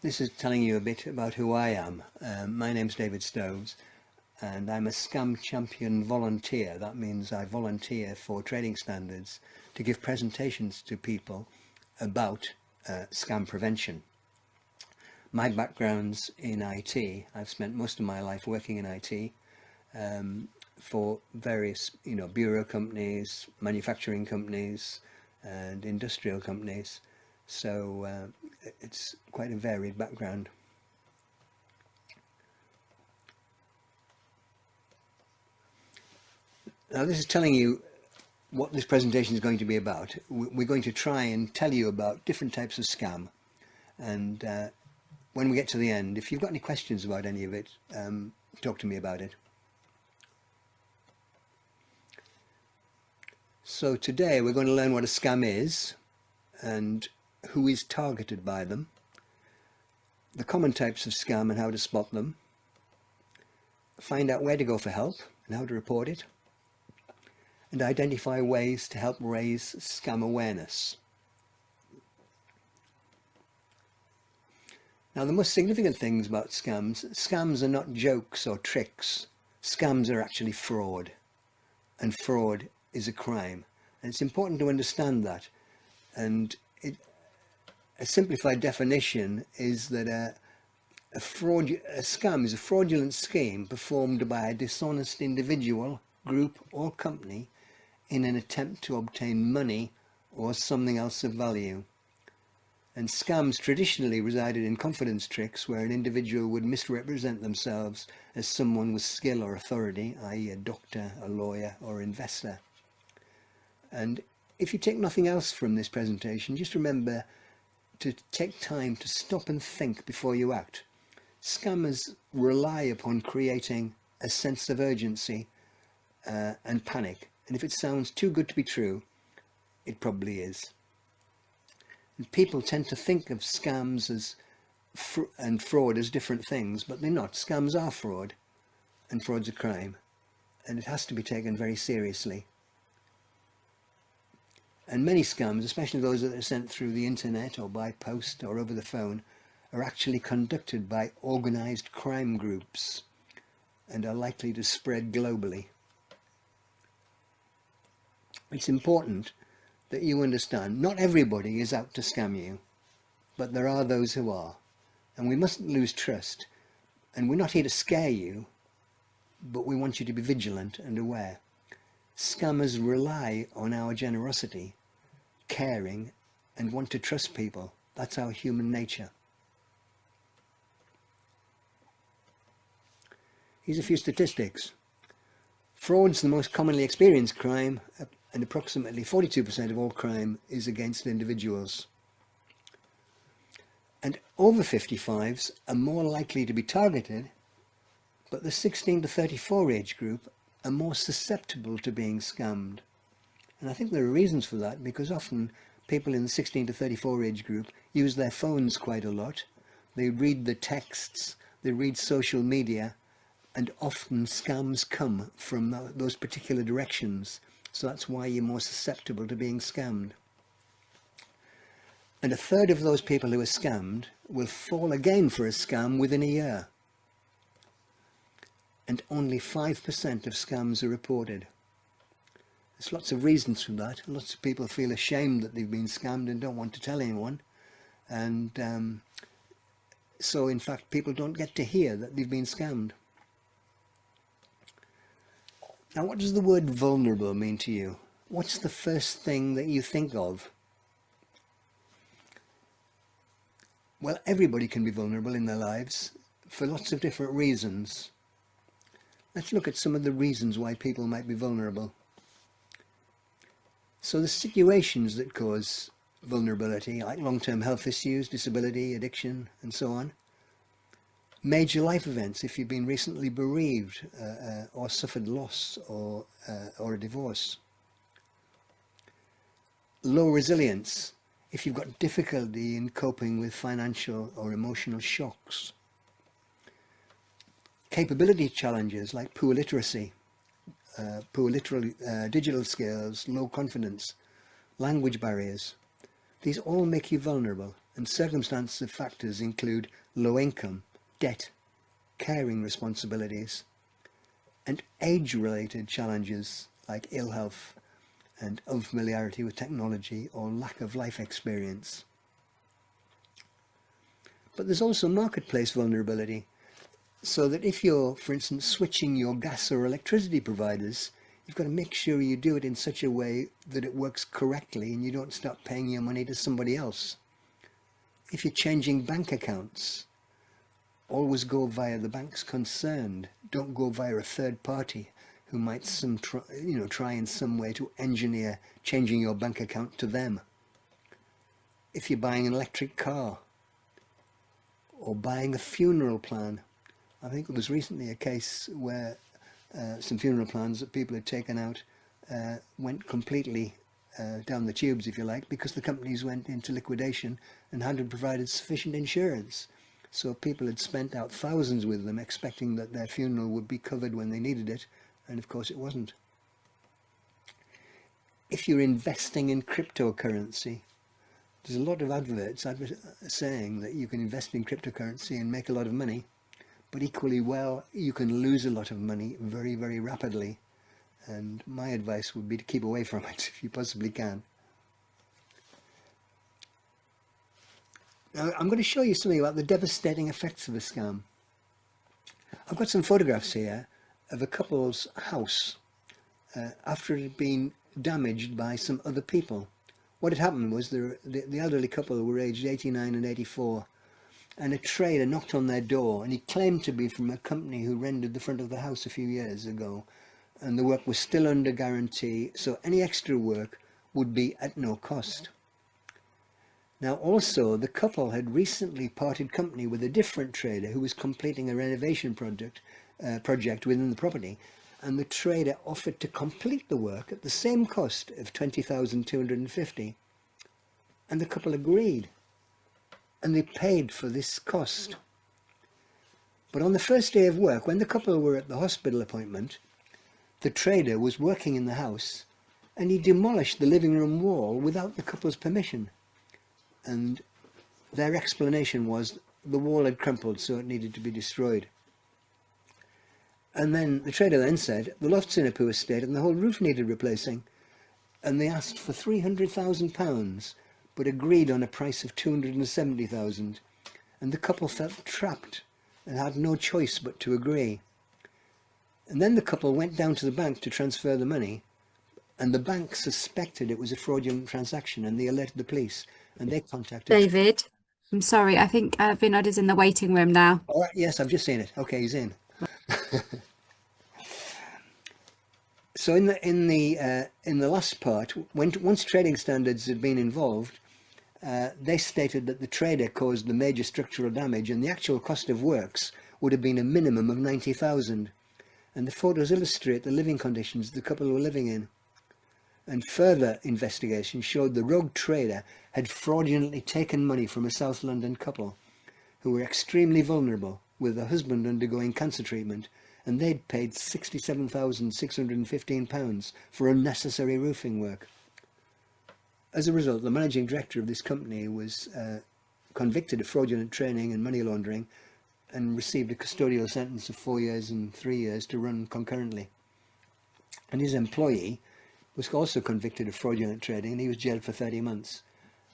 This is telling you a bit about who I am. My name's David Stoves, and I'm a Scam Champion volunteer. That means I volunteer for Trading Standards to give presentations to people about scam prevention. My background's in IT. I've spent most of my life working in IT for various, bureau companies, manufacturing companies, and industrial companies. So it's quite a varied background. Now this is telling you what this presentation is going to be about. We're going to try and tell you about different types of scam, and when we get to the end, if you've got any questions about any of it, talk to me about it. So today we're going to learn what a scam is and who is targeted by them, the common types of scam and how to spot them, find out where to go for help and how to report it, and identify ways to help raise scam awareness. Now, the most significant things about scams are not jokes or tricks. Scams are actually fraud, and fraud is a crime. And it's important to understand that. And a simplified definition is that a scam is a fraudulent scheme performed by a dishonest individual, group or company in an attempt to obtain money or something else of value. And scams traditionally resided in confidence tricks where an individual would misrepresent themselves as someone with skill or authority, i.e. a doctor, a lawyer or investor. And if you take nothing else from this presentation, just remember to take time to stop and think before you act. Scammers rely upon creating a sense of urgency and panic. And if it sounds too good to be true, it probably is. And people tend to think of scams and fraud as different things, but they're not. Scams are fraud, and fraud's a crime, and it has to be taken very seriously. And many scams, especially those that are sent through the internet or by post or over the phone, are actually conducted by organized crime groups and are likely to spread globally. It's important that you understand not everybody is out to scam you, but there are those who are, and we mustn't lose trust. And we're not here to scare you, but we want you to be vigilant and aware. Scammers rely on our generosity, caring, and want to trust people. That's our human nature. Here's a few statistics. Fraud's the most commonly experienced crime, and approximately 42% of all crime is against individuals. And over 55s are more likely to be targeted, but the 16 to 34 age group are more susceptible to being scammed. And I think there are reasons for that, because often people in the 16 to 34 age group use their phones quite a lot. They read the texts, they read social media, and often scams come from those particular directions. So that's why you're more susceptible to being scammed. And a third of those people who are scammed will fall again for a scam within a year. And only 5% of scams are reported. There's lots of reasons for that. Lots of people feel ashamed that they've been scammed and don't want to tell anyone. And so in fact people don't get to hear that they've been scammed. Now, what does the word vulnerable mean to you? What's the first thing that you think of? Well, everybody can be vulnerable in their lives for lots of different reasons. Let's look at some of the reasons why people might be vulnerable. So the situations that cause vulnerability, like long-term health issues, disability, addiction, and so on. Major life events, if you've been recently bereaved or suffered loss or a divorce. Low resilience, if you've got difficulty in coping with financial or emotional shocks. Capability challenges like poor literacy, digital skills, low confidence, language barriers. These all make you vulnerable. and circumstances factors include low income, debt, caring responsibilities, and age-related challenges like ill health and unfamiliarity with technology or lack of life experience. But there's also marketplace vulnerability, so that if you're, for instance, switching your gas or electricity providers, you've got to make sure you do it in such a way that it works correctly and you don't start paying your money to somebody else. If you're changing bank accounts, always go via the banks concerned. Don't go via a third party who might try in some way to engineer changing your bank account to them. If you're buying an electric car or buying a funeral plan, I think it was recently a case where some funeral plans that people had taken out went completely down the tubes, if you like, because the companies went into liquidation and hadn't provided sufficient insurance. So people had spent out thousands with them, expecting that their funeral would be covered when they needed it, and of course it wasn't. If you're investing in cryptocurrency, there's a lot of adverts saying that you can invest in cryptocurrency and make a lot of money, but equally well, you can lose a lot of money very, very rapidly. And my advice would be to keep away from it if you possibly can. Now, I'm going to show you something about the devastating effects of a scam. I've got some photographs here of a couple's house after it had been damaged by some other people. What had happened was the elderly couple were aged 89 and 84, and a trader knocked on their door, and he claimed to be from a company who rendered the front of the house a few years ago, and the work was still under guarantee, so any extra work would be at no cost. Now also, the couple had recently parted company with a different trader who was completing a renovation project within the property, and the trader offered to complete the work at the same cost of $20,250, and the couple agreed, and they paid for this cost. But on the first day of work, when the couple were at the hospital appointment, the trader was working in the house, and he demolished the living room wall without the couple's permission. And their explanation was the wall had crumpled, so it needed to be destroyed. And then the trader then said the loft's in a poor state and the whole roof needed replacing. And they asked for £300,000, but agreed on a price of $270,000. And the couple felt trapped and had no choice but to agree. And then the couple went down to the bank to transfer the money, and the bank suspected it was a fraudulent transaction, and they alerted the police, and they contacted... David, I'm sorry, I think Vinod is in the waiting room now. All right, yes, I've just seen it. Okay, he's in. So in the last part, once trading standards had been involved, they stated that the trader caused the major structural damage, and the actual cost of works would have been a minimum of $90,000. And the photos illustrate the living conditions the couple were living in. And further investigation showed the rogue trader had fraudulently taken money from a South London couple who were extremely vulnerable, with the husband undergoing cancer treatment, and they'd paid £67,615 for unnecessary roofing work. As a result, the managing director of this company was convicted of fraudulent training and money laundering, and received a custodial sentence of 4 years and 3 years to run concurrently. And his employee was also convicted of fraudulent trading, and he was jailed for 30 months.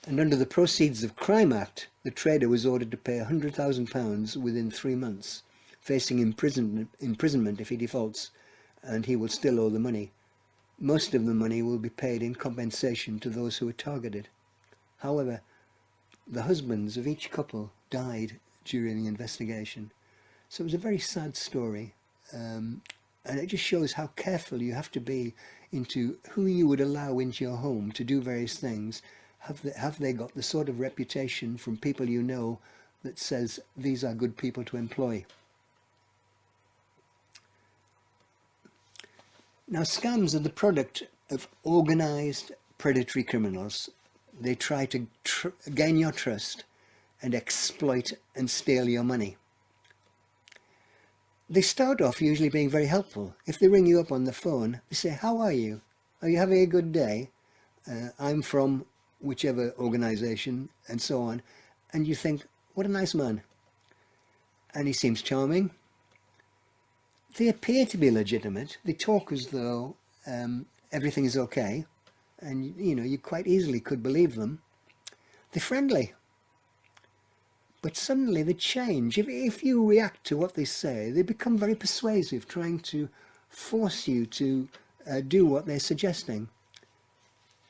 And under the Proceeds of Crime Act, the trader was ordered to pay £100,000 within 3 months, facing imprisonment if he defaults, and he will still owe the money. Most of the money will be paid in compensation to those who were targeted. However, the husbands of each couple died during the investigation. So it was a very sad story, and it just shows how careful you have to be into who you would allow into your home to do various things. Have they got the sort of reputation from people you know that says these are good people to employ? Now, scams are the product of organised predatory criminals. They try to gain your trust and exploit and steal your money. They start off usually being very helpful. If they ring you up on the phone, they say, "How are you? Are you having a good day? I'm from whichever organisation," and so on. and you think, what a nice man, and he seems charming. They appear to be legitimate. They talk as though everything is okay, and you know, you quite easily could believe them. They're friendly, but suddenly they change. If you react to what they say, they become very persuasive, trying to force you to do what they're suggesting.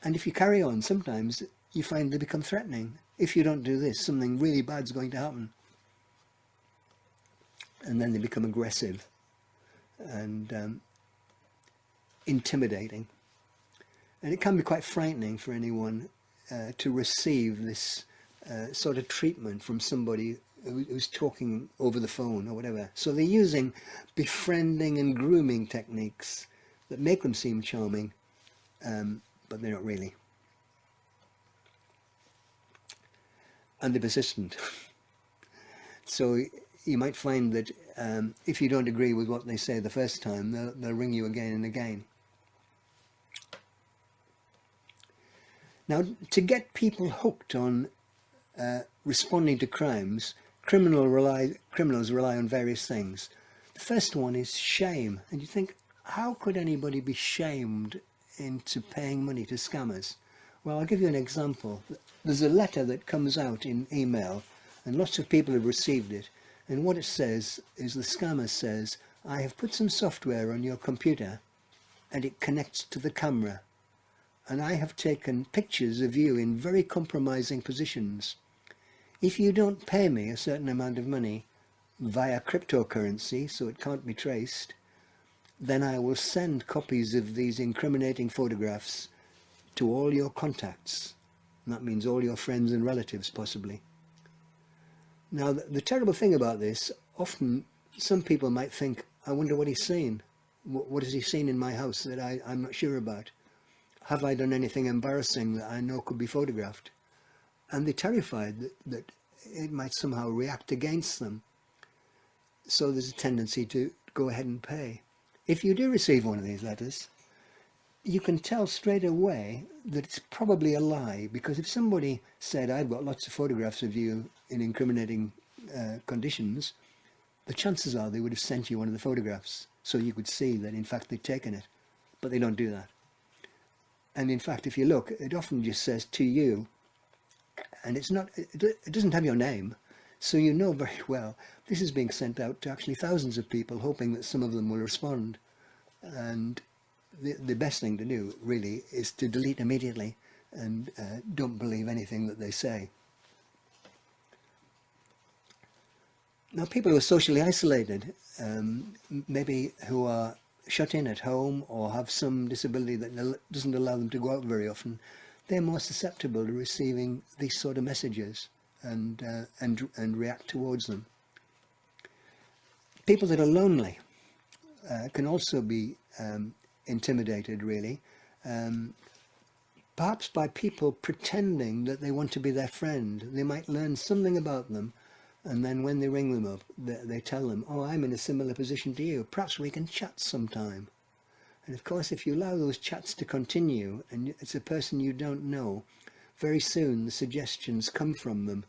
And if you carry on, sometimes you find they become threatening. If you don't do this, something really bad's going to happen. And then they become aggressive and intimidating. And it can be quite frightening for anyone to receive this sort of treatment from somebody who's talking over the phone or whatever. So they're using befriending and grooming techniques that make them seem charming, but they're not really. And they're persistent. So you might find that if you don't agree with what they say the first time, they'll ring you again and again. Now, to get people hooked on responding to crimes, criminals rely on various things. The first one is shame. And you think, how could anybody be shamed into paying money to scammers? Well, I'll give you an example. There's a letter that comes out in email, and lots of people have received it. And what it says is the scammer says, I have put some software on your computer and it connects to the camera. And I have taken pictures of you in very compromising positions. If you don't pay me a certain amount of money via cryptocurrency, so it can't be traced, then I will send copies of these incriminating photographs to all your contacts. And that means all your friends and relatives, possibly. Now, the terrible thing about this, often some people might think, I wonder what he's seen. What has he seen in my house that I'm not sure about? Have I done anything embarrassing that I know could be photographed? And they're terrified that it might somehow react against them. So there's a tendency to go ahead and pay. If you do receive one of these letters, you can tell straight away that it's probably a lie, because if somebody said, I've got lots of photographs of you in incriminating conditions, the chances are they would have sent you one of the photographs so you could see that in fact they'd taken it. But they don't do that. And in fact, if you look, it often just says to you, and it doesn't have your name, so you know very well this is being sent out to actually thousands of people, hoping that some of them will respond. And the best thing to do, really, is to delete immediately and don't believe anything that they say. Now, people who are socially isolated, maybe who are shut in at home or have some disability that doesn't allow them to go out very often, they're more susceptible to receiving these sort of messages and react towards them. People that are lonely can also be intimidated, really, perhaps by people pretending that they want to be their friend. They might learn something about them, and then when they ring them up, they tell them, oh, I'm in a similar position to you, perhaps we can chat sometime. And of course, if you allow those chats to continue, and it's a person you don't know, very soon the suggestions come from them,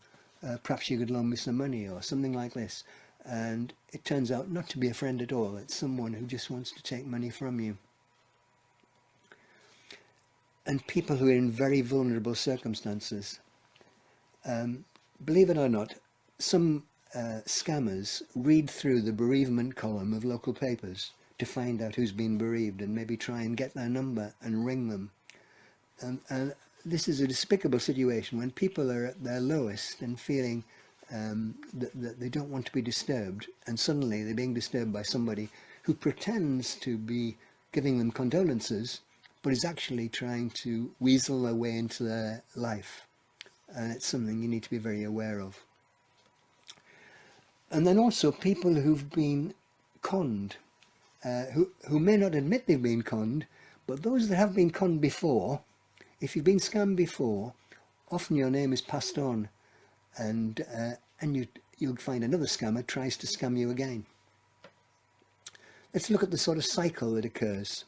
perhaps you could loan me some money or something like this. And it turns out not to be a friend at all. It's someone who just wants to take money from you. And people who are in very vulnerable circumstances. Believe it or not, some scammers read through the bereavement column of local papers to find out who's been bereaved and maybe try and get their number and ring them. And this is a despicable situation when people are at their lowest and feeling that they don't want to be disturbed, and suddenly they're being disturbed by somebody who pretends to be giving them condolences, but is actually trying to weasel their way into their life. And it's something you need to be very aware of. And then also people who've been conned, who may not admit they've been conned, but those that have been conned before, if you've been scammed before, often your name is passed on, and you'll find another scammer tries to scam you again. Let's look at the sort of cycle that occurs.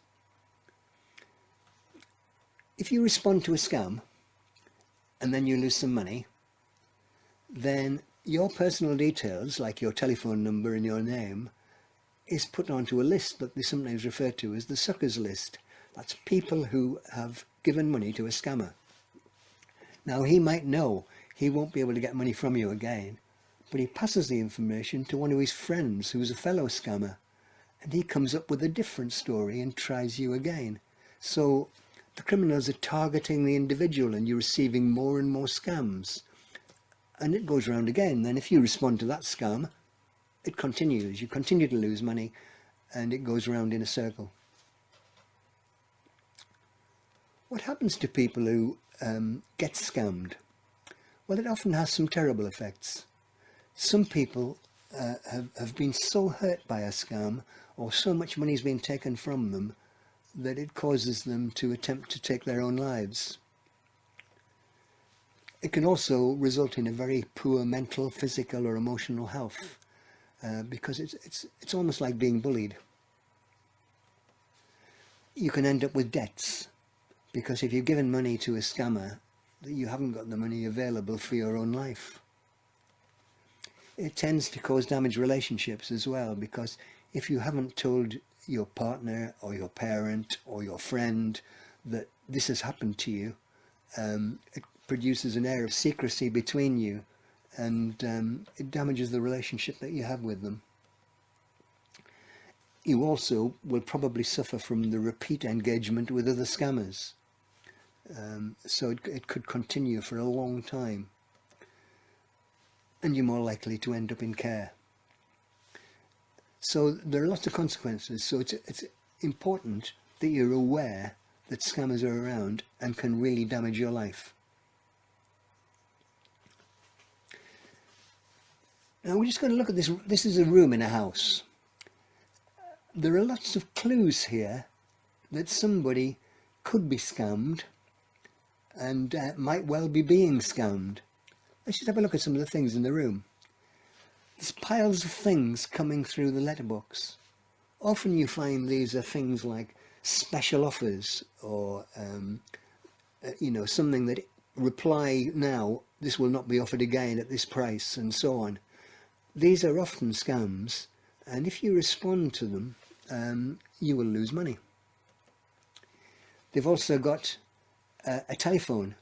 If you respond to a scam and then you lose some money, then your personal details, like your telephone number and your name, is put onto a list that they sometimes refer to as the suckers list. That's people who have given money to a scammer. Now, he might know he won't be able to get money from you again, but he passes the information to one of his friends who's a fellow scammer, and he comes up with a different story and tries you again. So the criminals are targeting the individual, and you're receiving more and more scams. And it goes round again. Then if you respond to that scam, it continues. You continue to lose money, and it goes round in a circle. What happens to people who get scammed? Well, it often has some terrible effects. Some people have been so hurt by a scam, or so much money has been taken from them, that it causes them to attempt to take their own lives. It can also result in a very poor mental, physical or emotional health, because it's almost like being bullied. You can end up with debts, because if you've given money to a scammer, you haven't got the money available for your own life. It tends to cause damaged relationships as well, because if you haven't told your partner or your parent or your friend that this has happened to you, it produces an air of secrecy between you, and it damages the relationship that you have with them. You also will probably suffer from the repeat engagement with other scammers. So it could continue for a long time, and you're more likely to end up in care. So there are lots of consequences. So it's important that you're aware that scammers are around and can really damage your life. Now we're just going to look at this. This is a room in a house. There are lots of clues here that somebody could be scammed and might well be being scammed. Let's just have a look at some of the things in the room. There's piles of things coming through the letterbox. Often you find these are things like special offers, or something that reply now, this will not be offered again at this price, and so on. These are often scams, and if you respond to them, you will lose money. They've also got a telephone,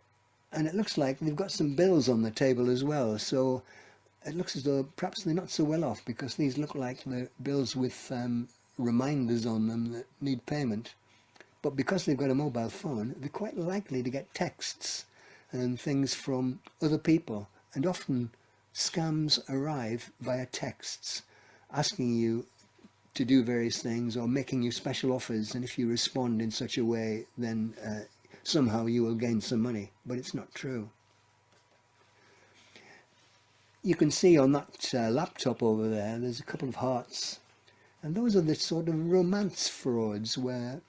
and it looks like they've got some bills on the table as well, so it looks as though perhaps they're not so well off, because these look like the bills with reminders on them that need payment. But because they've got a mobile phone, they're quite likely to get texts and things from other people, and often scams arrive via texts asking you to do various things or making you special offers, and if you respond in such a way, then somehow you will gain some money, but it's not true. You can see on that laptop over there, there's a couple of hearts, and those are the sort of romance frauds where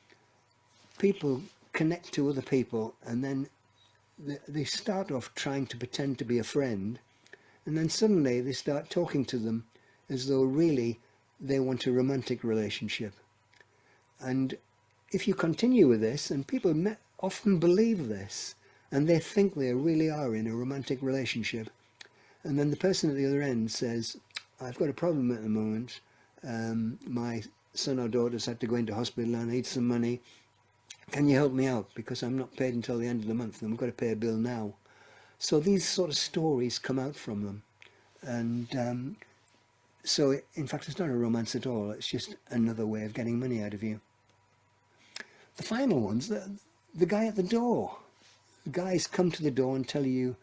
people connect to other people, and then they start off trying to pretend to be a friend, and then suddenly they start talking to them as though really they want a romantic relationship. And if you continue with this, and people often believe this, and they think they really are in a romantic relationship, and then the person at the other end says, I've got a problem at the moment, my son or daughter's had to go into hospital and I need some money, can you help me out, because I'm not paid until the end of the month and I've got to pay a bill now. So these sort of stories come out from them, and so in fact it's not a romance at all, it's just another way of getting money out of you. The final one's the guy at the door. The guys come to the door and tell you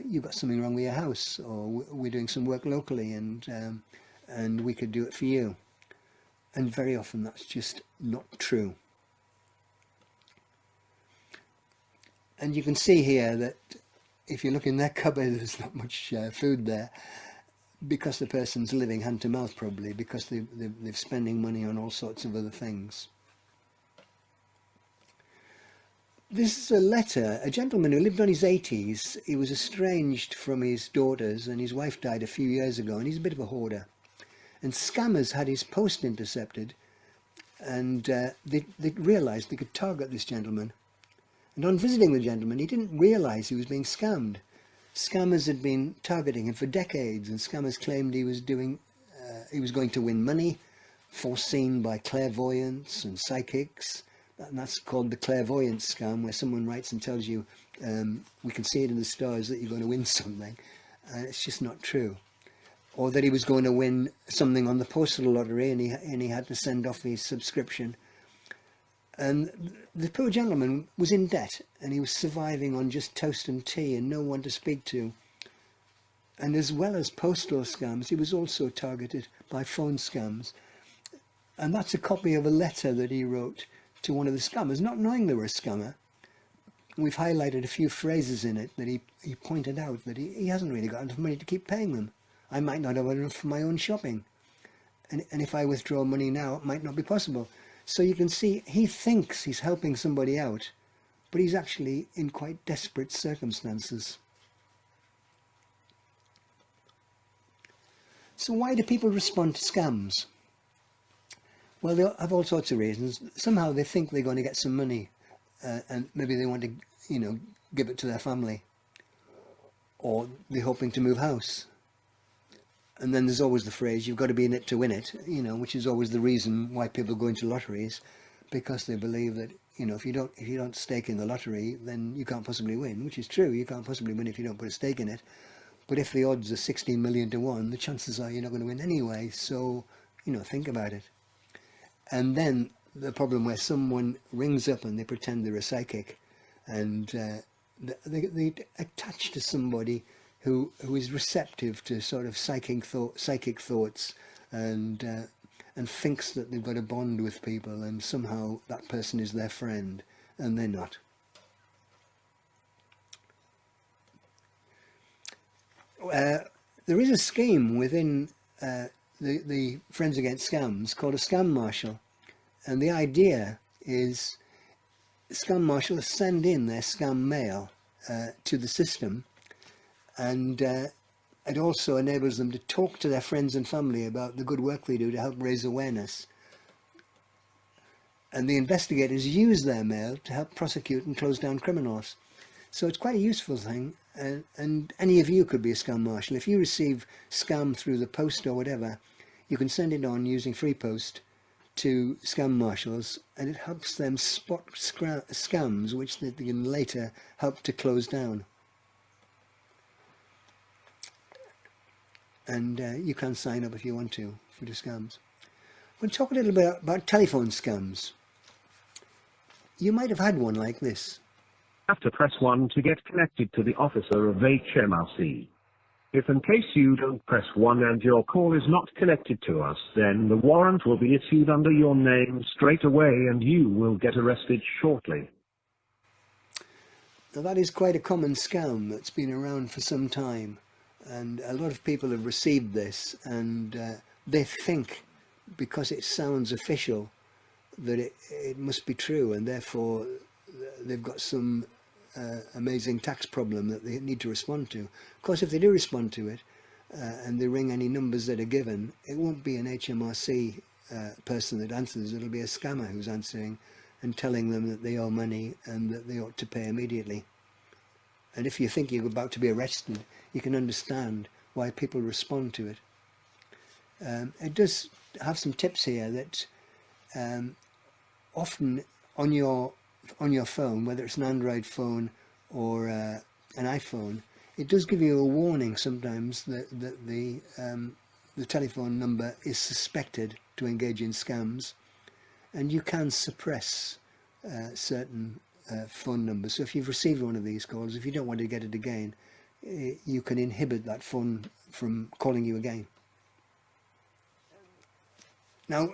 you've got something wrong with your house, or we're doing some work locally and we could do it for you. And very often that's just not true. And you can see here that if you look in their cupboard, there's not much food there, because the person's living hand to mouth, probably because they're spending money on all sorts of other things. This is a letter. A gentleman who lived on his 80s, he was estranged from his daughters, and his wife died a few years ago, and he's a bit of a hoarder. And scammers had his post intercepted, and they realised they could target this gentleman. And on visiting the gentleman, he didn't realise he was being scammed. Scammers had been targeting him for decades, and scammers claimed he was going to win money, foreseen by clairvoyants and psychics. And that's called the clairvoyance scam, where someone writes and tells you, we can see it in the stars that you're going to win something. And it's just not true. Or that he was going to win something on the postal lottery, and he had to send off his subscription. And the poor gentleman was in debt, and he was surviving on just toast and tea and no one to speak to. And as well as postal scams, he was also targeted by phone scams. And that's a copy of a letter that he wrote to one of the scammers, not knowing they were a scammer. We've highlighted a few phrases in it that he pointed out that he hasn't really got enough money to keep paying them. I might not have enough for my own shopping. And if I withdraw money now, it might not be possible. So you can see he thinks he's helping somebody out, but he's actually in quite desperate circumstances. So why do people respond to scams? Well, they have all sorts of reasons. Somehow they think they're going to get some money, and maybe they want to, give it to their family, or they're hoping to move house. And then there's always the phrase, you've got to be in it to win it, which is always the reason why people go into lotteries, because they believe that, if you don't stake in the lottery, then you can't possibly win, which is true. You can't possibly win if you don't put a stake in it. But if the odds are 16 million to 1, the chances are you're not going to win anyway. So, think about it. And then the problem where someone rings up and they pretend they're a psychic, and they attach to somebody who is receptive to sort of psychic thoughts, and thinks that they've got a bond with people, and somehow that person is their friend, and they're not. There is a scheme within the Friends Against Scams called a scam marshal, and the idea is scam marshals send in their scam mail to the system, and it also enables them to talk to their friends and family about the good work they do to help raise awareness. And the investigators use their mail to help prosecute and close down criminals. So it's quite a useful thing, and any of you could be a scam marshal. If you receive scam through the post or whatever, you can send it on using free post to scam marshals, and it helps them spot scams which they can later help to close down. And you can sign up if you want to for the scams. We'll talk a little bit about telephone scams. You might have had one like this. Have to press 1 to get connected to the officer of HMRC. If in case you don't press 1 and your call is not connected to us, then the warrant will be issued under your name straight away and you will get arrested shortly. Now that is quite a common scam that's been around for some time, and a lot of people have received this, and they think, because it sounds official, that it must be true, and therefore they've got some amazing tax problem that they need to respond to. Of course, if they do respond to it and they ring any numbers that are given, it won't be an HMRC person that answers. It'll be a scammer who's answering and telling them that they owe money and that they ought to pay immediately. And if you think you're about to be arrested, you can understand why people respond to it. It does have some tips here that often on your phone, whether it's an Android phone or an iPhone, it does give you a warning sometimes that the telephone number is suspected to engage in scams, and you can suppress certain phone numbers. So if you've received one of these calls, if you don't want to get it again, you can inhibit that phone from calling you again. Now,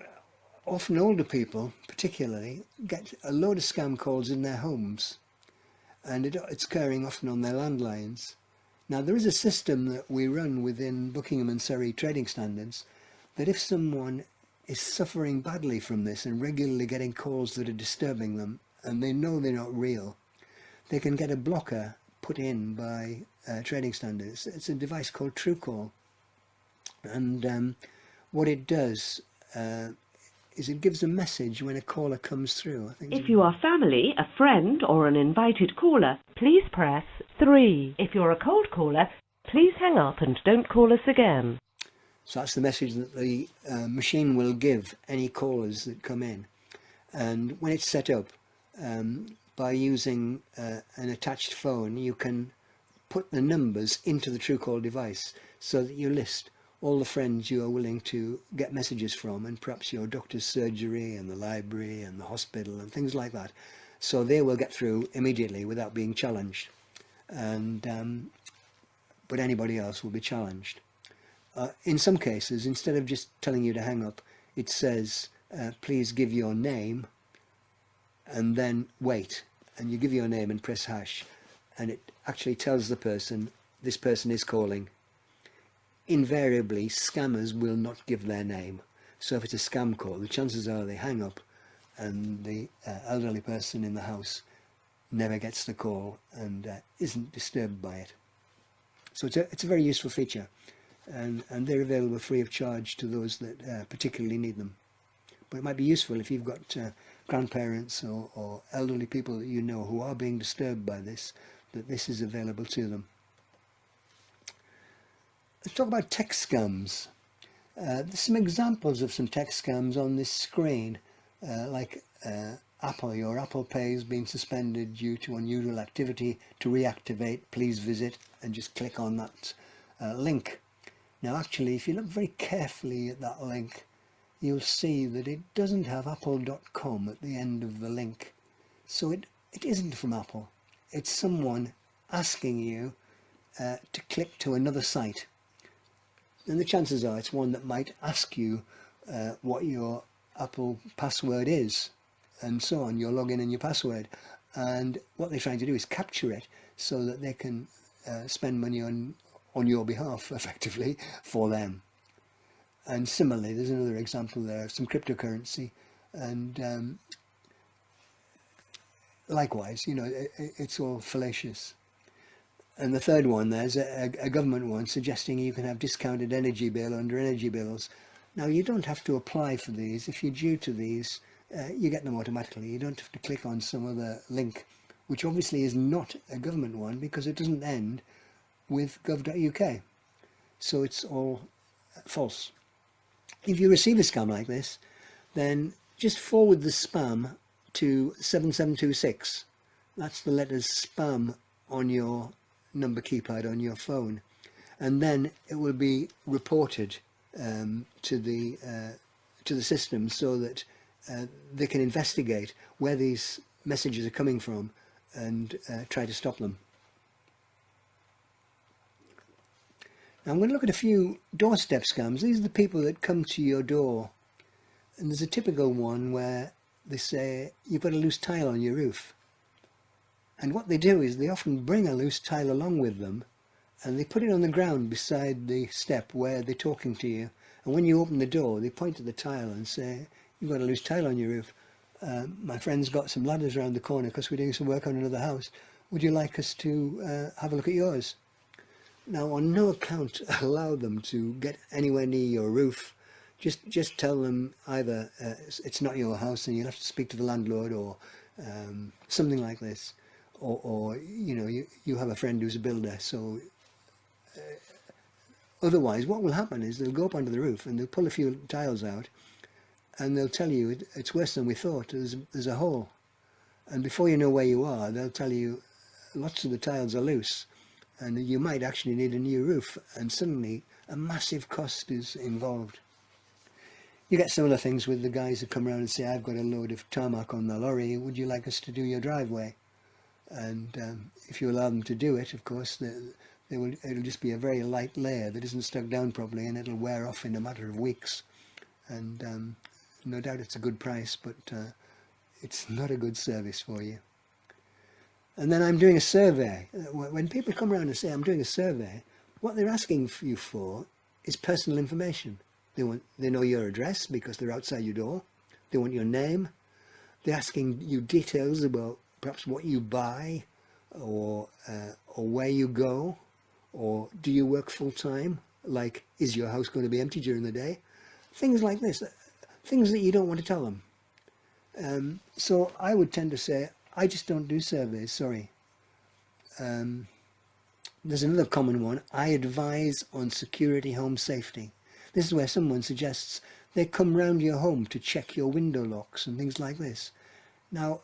often older people, particularly, get a load of scam calls in their homes, and it's occurring often on their landlines. Now, there is a system that we run within Buckingham and Surrey Trading Standards that if someone is suffering badly from this and regularly getting calls that are disturbing them, and they know they're not real, they can get a blocker put in by Trading Standards. It's a device called TrueCall, and what it does, is it gives a message when a caller comes through. I think If you are family, a friend, or an invited caller, please press 3. If you're a cold caller, please hang up and don't call us again. so. That's the message that the machine will give any callers that come in. And when it's set up, by using an attached phone, you can put the numbers into the Truecaller device so that you list all the friends you are willing to get messages from, and perhaps your doctor's surgery and the library and the hospital and things like that. So they will get through immediately without being challenged. And but anybody else will be challenged. In some cases, instead of just telling you to hang up, it says, please give your name and then wait. And you give your name and press hash, and it actually tells the person, this person is calling. Invariably, scammers will not give their name. So if it's a scam call, the chances are they hang up and the elderly person in the house never gets the call and isn't disturbed by it. So it's a very useful feature, and they're available free of charge to those that particularly need them. But it might be useful if you've got grandparents or elderly people that you know who are being disturbed by this, that this is available to them. Let's talk about text scams. There's some examples of some text scams on this screen, like Apple. Your Apple Pay has been suspended due to unusual activity. To reactivate, please visit, and just click on that link. Now actually, if you look very carefully at that link, you'll see that it doesn't have apple.com at the end of the link. So it isn't from Apple. It's someone asking you to click to another site. And the chances are it's one that might ask you what your Apple password is, and so on, your login and your password. And what they're trying to do is capture it so that they can spend money on your behalf, effectively, for them. And similarly, there's another example there of some cryptocurrency, and likewise, you know, it's all fallacious. And the third one, there's a government one suggesting you can have discounted energy bill under energy bills. Now, you don't have to apply for these. If you're due to these, you get them automatically. You don't have to click on some other link, which obviously is not a government one because it doesn't end with gov.uk. So it's all false. If you receive a scam like this, then just forward the spam to 7726. That's the letters spam on your number keypad on your phone, and then it will be reported to the system so that they can investigate where these messages are coming from and try to stop them. Now I'm going to look at a few doorstep scams. These are the people that come to your door, and there's a typical one where they say you've got a loose tile on your roof. And what they do is they often bring a loose tile along with them, and they put it on the ground beside the step where they're talking to you. And when you open the door, they point to the tile and say, you've got a loose tile on your roof. My friend's got some ladders around the corner because we're doing some work on another house. Would you like us to have a look at yours? Now, on no account allow them to get anywhere near your roof. Just tell them either it's not your house and you'll have to speak to the landlord, or something like this. Or you know, you have a friend who's a builder, so otherwise what will happen is they'll go up onto the roof and they'll pull a few tiles out and they'll tell you it's worse than we thought, there's a hole, and before you know where you are, they'll tell you lots of the tiles are loose and you might actually need a new roof, and suddenly a massive cost is involved. You get similar things with the guys who come around and say, I've got a load of tarmac on the lorry, would you like us to do your driveway? And if you allow them to do it, of course, it'll just be a very light layer that isn't stuck down properly, and it'll wear off in a matter of weeks. And no doubt it's a good price, but it's not a good service for you. And then I'm doing a survey. When people come around and say, I'm doing a survey, what they're asking you for is personal information. They know your address because they're outside your door. They want your name. They're asking you details about perhaps what you buy, or where you go, or do you work full time? Like, is your house going to be empty during the day? Things like this. things that you don't want to tell them. So I would tend to say, I just don't do surveys, sorry. There's another common one. I advise on security home safety. This is where someone suggests they come round your home to check your window locks and things like this. Now,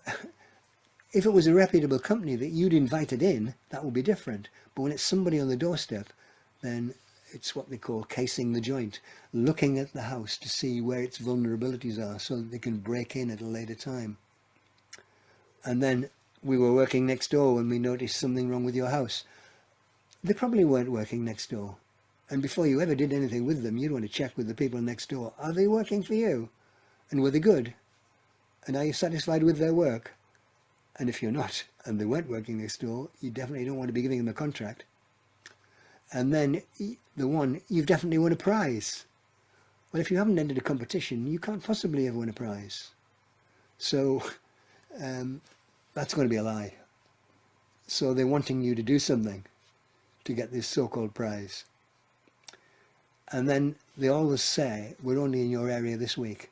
if it was a reputable company that you'd invited in, that would be different. But when it's somebody on the doorstep, then it's what they call casing the joint, looking at the house to see where its vulnerabilities are so that they can break in at a later time. And then we were working next door when we noticed something wrong with your house. They probably weren't working next door. And before you ever did anything with them, you'd want to check with the people next door. Are they working for you? And were they good? And are you satisfied with their work? And if you're not, and they weren't working next door, you definitely don't want to be giving them a contract. And then the one, you've definitely won a prize. Well, if you haven't entered a competition, you can't possibly have won a prize. So that's going to be a lie. So they're wanting you to do something to get this so-called prize. And then they always say, we're only in your area this week.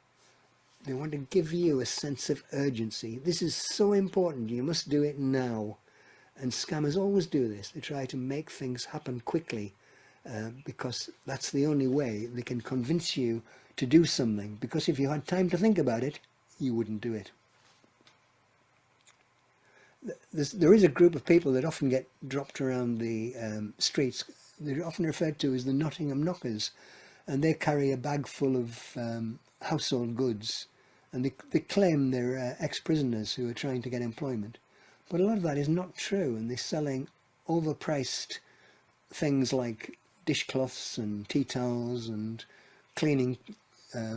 They want to give you a sense of urgency. This is so important, you must do it now. And scammers always do this. They try to make things happen quickly because that's the only way they can convince you to do something. Because if you had time to think about it, you wouldn't do it. There is a group of people that often get dropped around the streets. They're often referred to as the Nottingham Knockers, and they carry a bag full of household goods, and they claim they're ex-prisoners who are trying to get employment. But a lot of that is not true, and they're selling overpriced things like dishcloths and tea towels and cleaning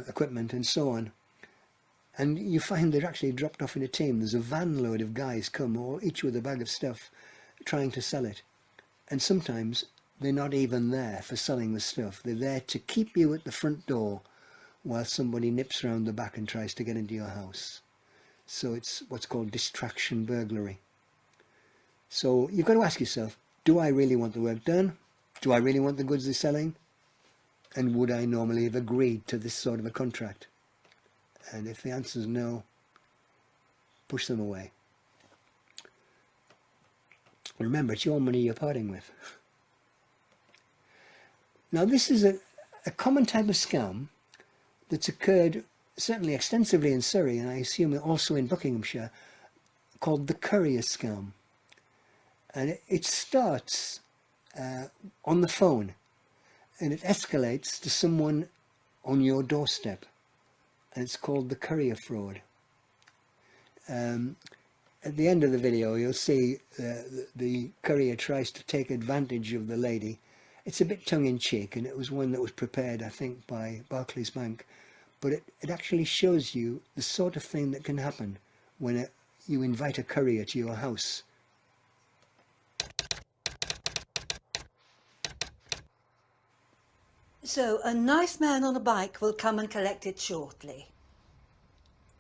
equipment and so on. And you find they're actually dropped off in a team. There's a van load of guys come, all each with a bag of stuff, trying to sell it. And sometimes they're not even there for selling the stuff. They're there to keep you at the front door while somebody nips round the back and tries to get into your house. So it's what's called distraction burglary. So you've got to ask yourself, do I really want the work done? Do I really want the goods they're selling? And would I normally have agreed to this sort of a contract? And if the answer is no, push them away. Remember, it's your money you're parting with. Now, this is a common type of scam that's occurred certainly extensively in Surrey, and I assume also in Buckinghamshire, called the courier scam. And it starts on the phone, and it escalates to someone on your doorstep, and it's called the courier fraud. At the end of the video, you'll see the courier tries to take advantage of the lady. It's a bit tongue-in-cheek, and it was one that was prepared, I think, by Barclays Bank. But it actually shows you the sort of thing that can happen when you invite a courier to your house. So a nice man on a bike will come and collect it shortly.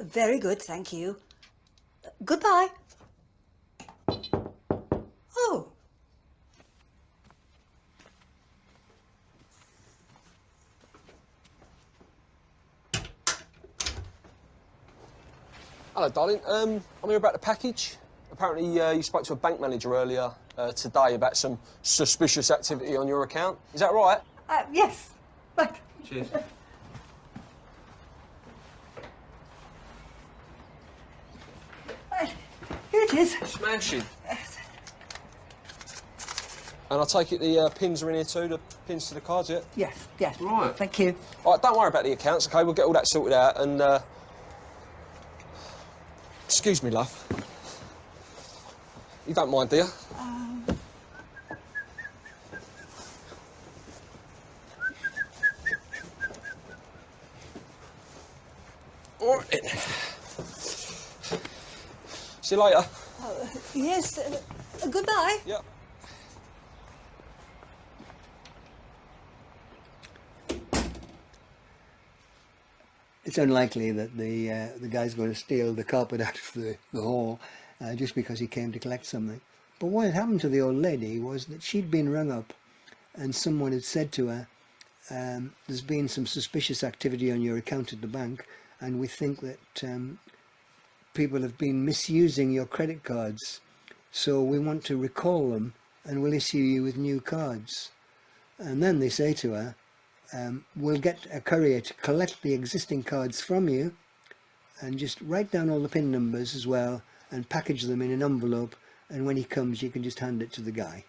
Very good, thank you. Goodbye. Oh. Hello, darling. I'm here about the package. Apparently, you spoke to a bank manager earlier today about some suspicious activity on your account. Is that right? Yes. Right. Cheers. Here it is. Smashing. And I take it the pins are in here too, the pins to the cards, yeah? Yes, yes. Right. Thank you. All right, don't worry about the accounts, OK? We'll get all that sorted out and... Excuse me, love. You don't mind, do you? All right, then. See you later. Yes. Goodbye. Yep. It's unlikely that the guy's going to steal the carpet out of the hall just because he came to collect something. But what had happened to the old lady was that she'd been rung up and someone had said to her, there's been some suspicious activity on your account at the bank. and we think that people have been misusing your credit cards, so we want to recall them and we'll issue you with new cards. And then they say to her, we'll get a courier to collect the existing cards from you and just write down all the PIN numbers as well and package them in an envelope, and when he comes you can just hand it to the guy.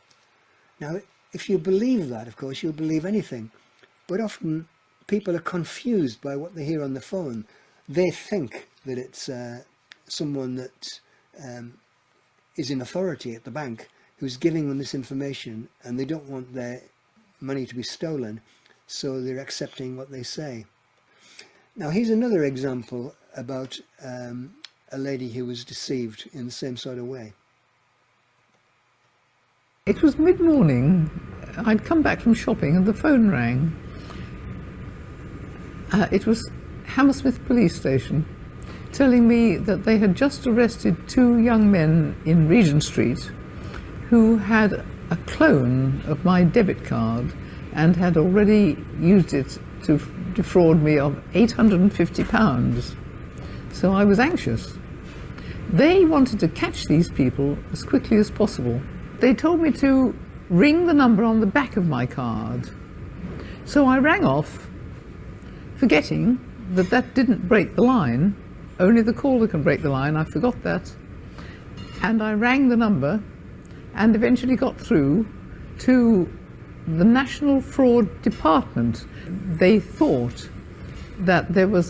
Now, if you believe that, of course, you'll believe anything. But often people are confused by what they hear on the phone. They think that it's someone that is in authority at the bank who's giving them this information, and they don't want their money to be stolen, so they're accepting what they say. Now, here's another example about a lady who was deceived in the same sort of way. It was mid-morning. I'd come back from shopping and the phone rang. It was Hammersmith Police Station, telling me that they had just arrested 2 young men in Regent Street who had a clone of my debit card and had already used it to defraud me of £850. So I was anxious. They wanted to catch these people as quickly as possible. They told me to ring the number on the back of my card. So I rang off, forgetting that that didn't break the line. Only the caller can break the line. I forgot that. And I rang the number and eventually got through to the National Fraud Department. They thought that there was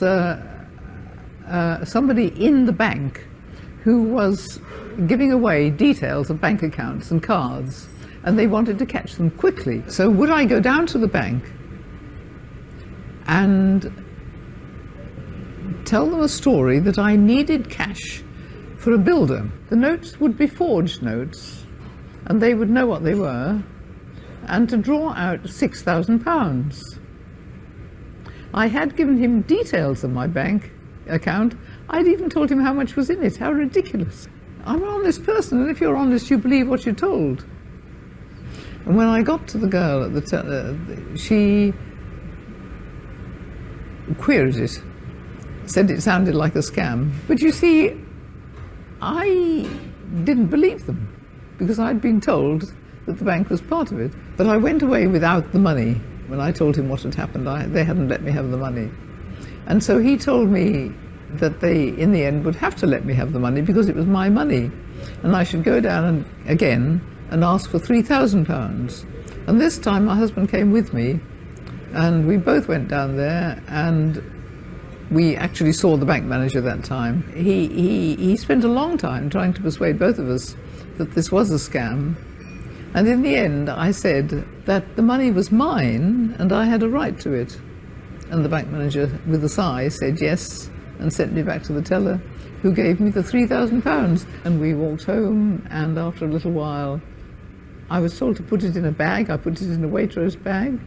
somebody in the bank who was giving away details of bank accounts and cards, and they wanted to catch them quickly. So would I go down to the bank and tell them a story that I needed cash for a builder? The notes would be forged notes, and they would know what they were, and to draw out £6,000. I had given him details of my bank account. I'd even told him how much was in it. How ridiculous. I'm an honest person, and if you're honest, you believe what you're told. And when I got to the girl at the she queried it, said it sounded like a scam. But you see, I didn't believe them, because I'd been told that the bank was part of it. But I went away without the money. When I told him what had happened, they hadn't let me have the money. And so he told me that they, in the end, would have to let me have the money because it was my money, and I should go down again and ask for £3,000. And this time my husband came with me, and we both went down there, and we actually saw the bank manager that time. He spent a long time trying to persuade both of us that this was a scam. And in the end, I said that the money was mine and I had a right to it. And the bank manager, with a sigh, said yes, and sent me back to the teller, who gave me the £3,000. And we walked home, and after a little while, I was told to put it in a bag. I put it in a Waitrose bag,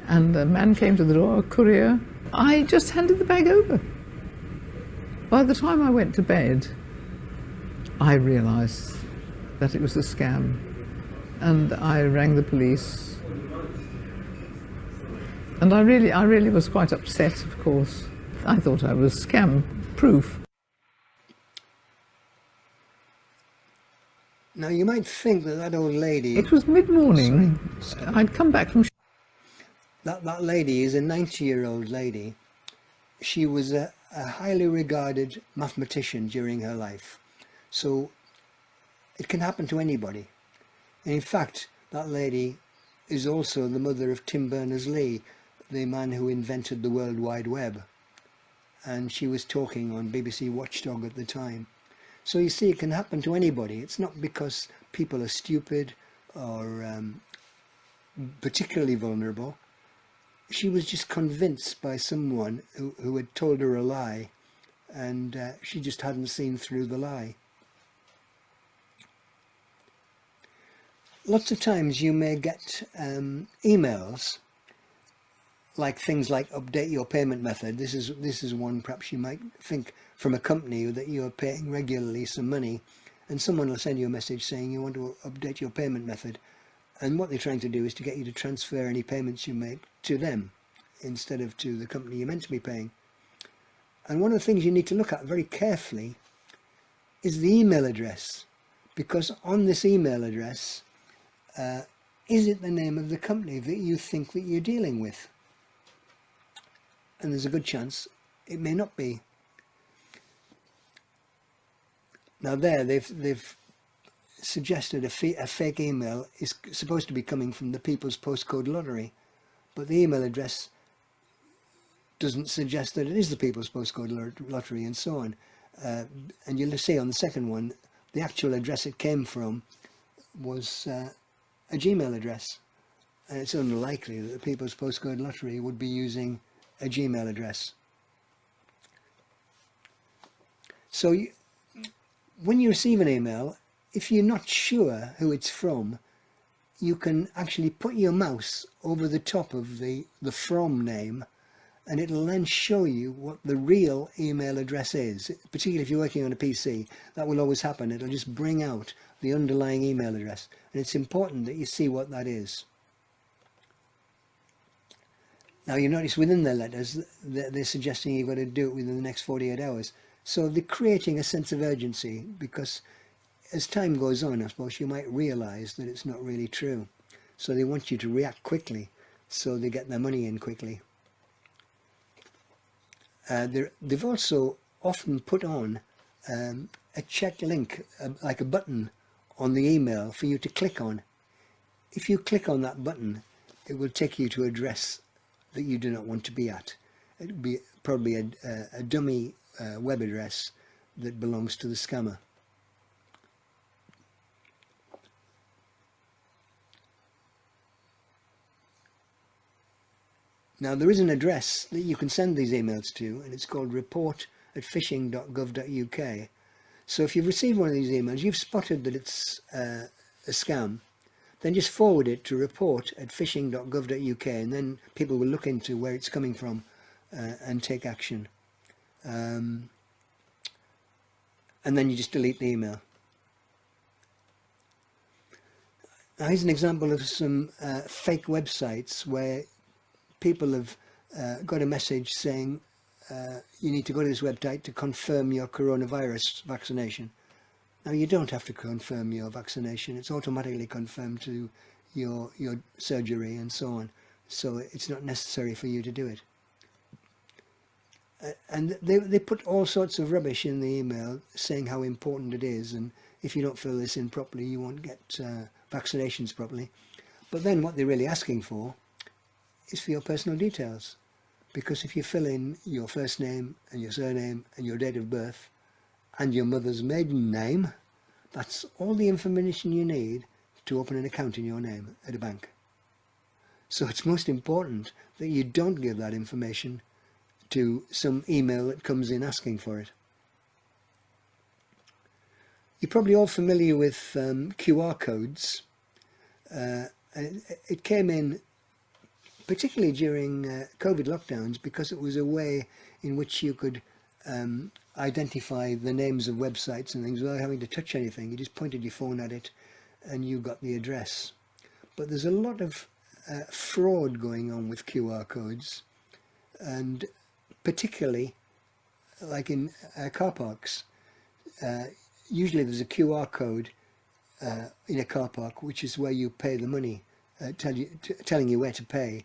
and a man came to the door, a courier. I just handed the bag over. By the time I went to bed, I realized that it was a scam, and I rang the police. And I really was quite upset, of course. I thought I was scam-proof. Now, you might think that that old lady... It was mid-morning. I'd come back from... That lady is a 90-year-old lady. She was a highly regarded mathematician during her life. So it can happen to anybody. And in fact, that lady is also the mother of Tim Berners-Lee, the man who invented the World Wide Web. And she was talking on BBC Watchdog at the time. So you see, it can happen to anybody. It's not because people are stupid or particularly vulnerable. She was just convinced by someone who had told her a lie, and she just hadn't seen through the lie. Lots of times you may get emails, like things like update your payment method. This is one perhaps you might think from a company that you are paying regularly some money, and someone will send you a message saying you want to update your payment method, and what they're trying to do is to get you to transfer any payments you make to them instead of to the company you're meant to be paying. And one of the things you need to look at very carefully is the email address, because on this email address, is it the name of the company that you think that you're dealing with? And there's a good chance it may not be. Now there, they've suggested a fake email is supposed to be coming from the People's Postcode Lottery, but the email address doesn't suggest that it is the People's Postcode Lottery, and so on. And you'll see on the second one, the actual address it came from was a Gmail address. And it's unlikely that the People's Postcode Lottery would be using a Gmail address. So when you receive an email, if you're not sure who it's from, you can actually put your mouse over the top of the from name, and it'll then show you what the real email address is. Particularly if you're working on a PC, that will always happen. It'll just bring out the underlying email address, and it's important that you see what that is. Now you notice within their letters they're suggesting you've got to do it within the next 48 hours. So they're creating a sense of urgency, because as time goes on, I suppose, you might realise that it's not really true. So they want you to react quickly, so they get their money in quickly. They've also often put on a check link, like a button on the email for you to click on. If you click on that button, it will take you to an address that you do not want to be at. It will be probably a dummy web address that belongs to the scammer. Now there is an address that you can send these emails to, and it's called report@phishing.gov.uk. So if you've received one of these emails, you've spotted that it's a scam, then just forward it to report@phishing.gov.uk, and then people will look into where it's coming from and take action. And then you just delete the email. Now here's an example of some fake websites where people have got a message saying you need to go to this website to confirm your coronavirus vaccination. Now you don't have to confirm your vaccination, it's automatically confirmed to your surgery and so on, so it's not necessary for you to do it. And they put all sorts of rubbish in the email saying how important it is, and if you don't fill this in properly you won't get vaccinations properly. But then what they're really asking for is for your personal details, because if you fill in your first name and your surname and your date of birth and your mother's maiden name, that's all the information you need to open an account in your name at a bank. So it's most important that you don't give that information to some email that comes in asking for it. You're probably all familiar with QR codes. It came in particularly during COVID lockdowns, because it was a way in which you could identify the names of websites and things without having to touch anything. You just pointed your phone at it and you got the address. But there's a lot of fraud going on with QR codes, and particularly like in car parks. Usually there's a QR code in a car park, which is where you pay the money, telling you where to pay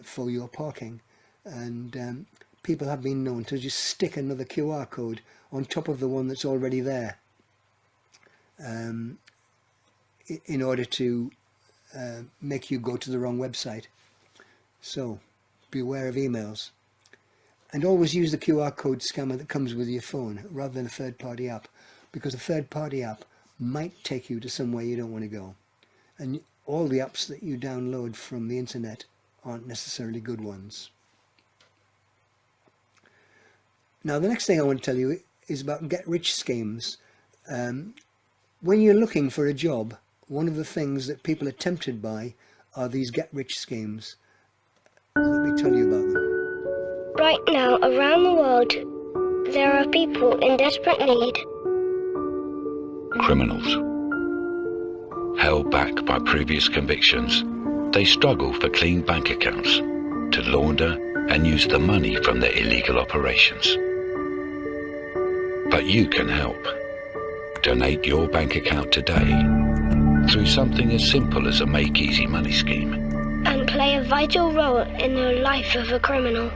for your parking. And people have been known to just stick another QR code on top of the one that's already there, in order to make you go to the wrong website. So beware of emails. And always use the QR code scanner that comes with your phone rather than a third-party app, because a third-party app might take you to somewhere you don't want to go. And all the apps that you download from the internet aren't necessarily good ones. Now the next thing I want to tell you is about get-rich schemes. When you're looking for a job, one of the things that people are tempted by are these get-rich schemes. Let me tell you about them. Right now, around the world, there are people in desperate need. Criminals. Held back by previous convictions, they struggle for clean bank accounts to launder and use the money from their illegal operations. But you can help. Donate your bank account today through something as simple as a Make Easy Money scheme. And play a vital role in the life of a criminal.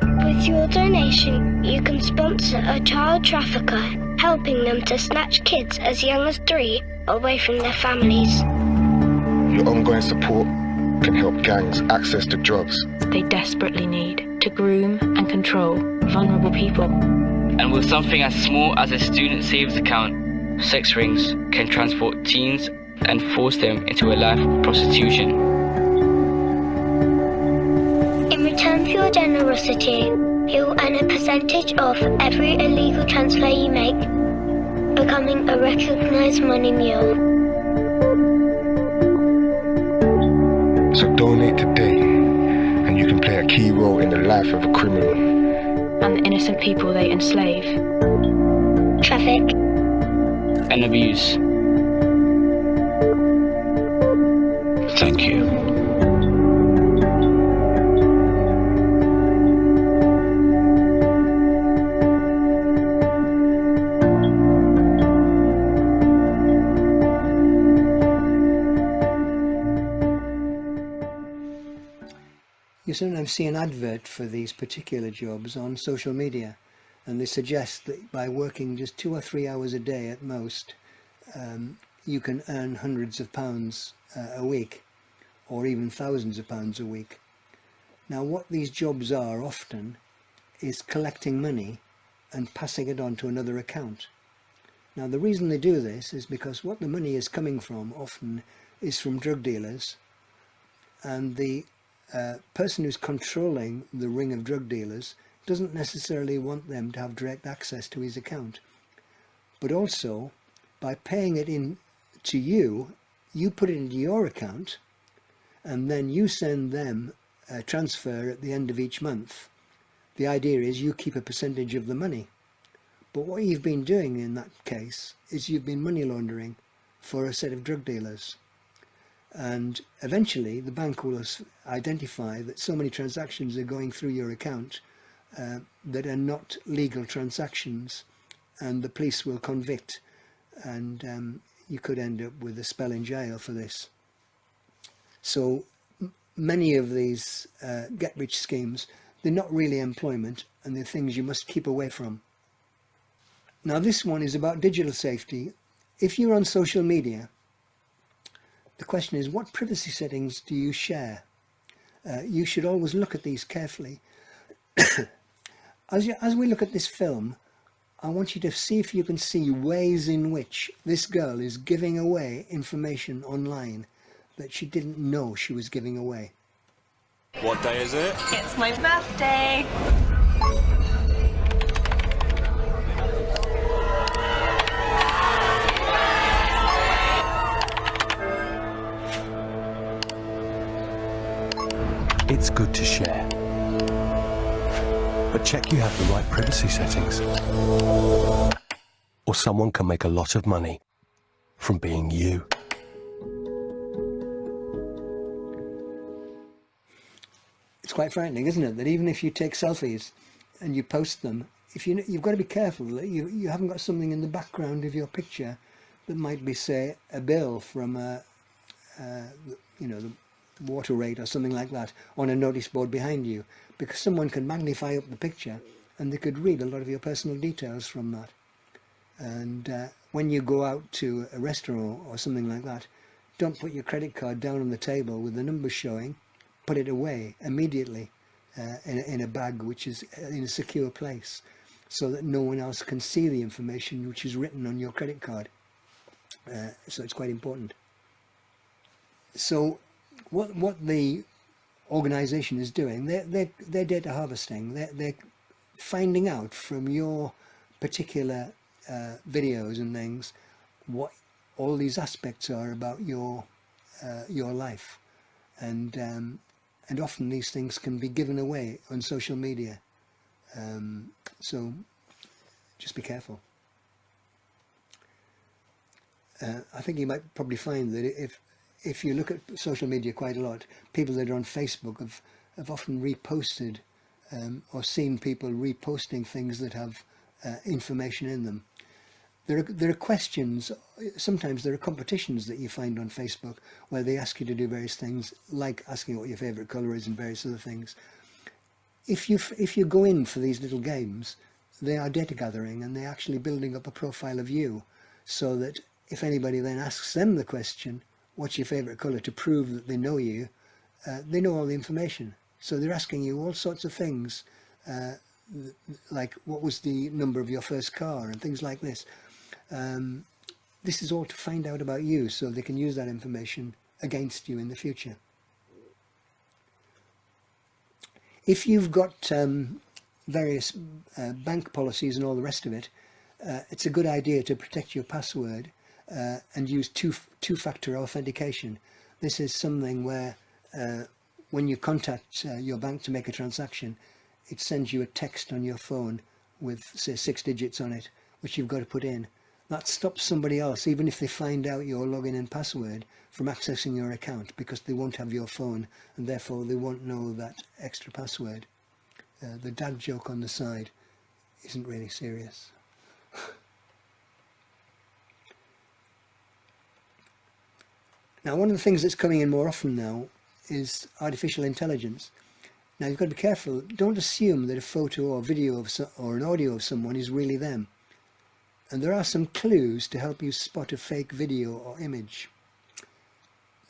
With your donation, you can sponsor a child trafficker, helping them to snatch kids as young as 3 away from their families. Your ongoing support can help gangs access to drugs they desperately need to groom and control vulnerable people. And with something as small as a student savings account, sex rings can transport teens and force them into a life of prostitution. In return for your generosity, you'll earn a percentage of every illegal transfer you make, becoming a recognised money mule. So donate today, and you can play a key role in the life of a criminal. And the innocent people they enslave, traffic, and abuse. Thank you. You sometimes see an advert for these particular jobs on social media, and they suggest that by working just 2 or 3 hours a day at most, you can earn hundreds of pounds a week, or even thousands of pounds a week. Now, what these jobs are often is collecting money and passing it on to another account. Now, the reason they do this is because what the money is coming from often is from drug dealers, and the person who's controlling the ring of drug dealers doesn't necessarily want them to have direct access to his account. But also, by paying it in to you, you put it into your account, and then you send them a transfer at the end of each month. The idea is you keep a percentage of the money. But what you've been doing in that case is you've been money laundering for a set of drug dealers. And eventually the bank will identify that so many transactions are going through your account that are not legal transactions, and the police will convict, and you could end up with a spell in jail for this. So many of these get-rich schemes, they're not really employment, and they're things you must keep away from. Now, this one is about digital safety. If you're on social media, the question is, what privacy settings do you share? You should always look at these carefully. As we look at this film, I want you to see if you can see ways in which this girl is giving away information online that she didn't know she was giving away. What day is it? It's my birthday. It's good to share. But check you have the right privacy settings. Or someone can make a lot of money from being you. It's quite frightening, isn't it? That even if you take selfies and you post them, you've got to be careful that you haven't got something in the background of your picture that might be, say, a bill from the water rate or something like that on a notice board behind you, because someone can magnify up the picture and they could read a lot of your personal details from that. And when you go out to a restaurant or something like that, don't put your credit card down on the table with the numbers showing. Put it away immediately in a bag which is in a secure place, so that no one else can see the information which is written on your credit card. So it's quite important. So what the organization is doing, they're data harvesting. They're finding out from your particular videos and things what all these aspects are about your life, and often these things can be given away on social media. So just be careful. I think you might probably find that if you look at social media quite a lot, people that are on Facebook have often reposted or seen people reposting things that have information in them. There are questions, sometimes there are competitions that you find on Facebook where they ask you to do various things, like asking what your favourite colour is and various other things. If you go in for these little games, they are data gathering, and they're actually building up a profile of you, so that if anybody then asks them the question, what's your favourite colour, to prove that they know you, they know all the information. So they're asking you all sorts of things, like what was the number of your first car and things like this. This is all to find out about you, so they can use that information against you in the future. If you've got various bank policies and all the rest of it, it's a good idea to protect your password and use two-factor authentication. This is something where when you contact your bank to make a transaction, it sends you a text on your phone with, say, 6 digits on it, which you've got to put in. That stops somebody else, even if they find out your login and password, from accessing your account, because they won't have your phone, and therefore they won't know that extra password. The dad joke on the side isn't really serious. Now, one of the things that's coming in more often now is artificial intelligence. Now, you've got to be careful. Don't assume that a photo or video or an audio of someone is really them. And there are some clues to help you spot a fake video or image.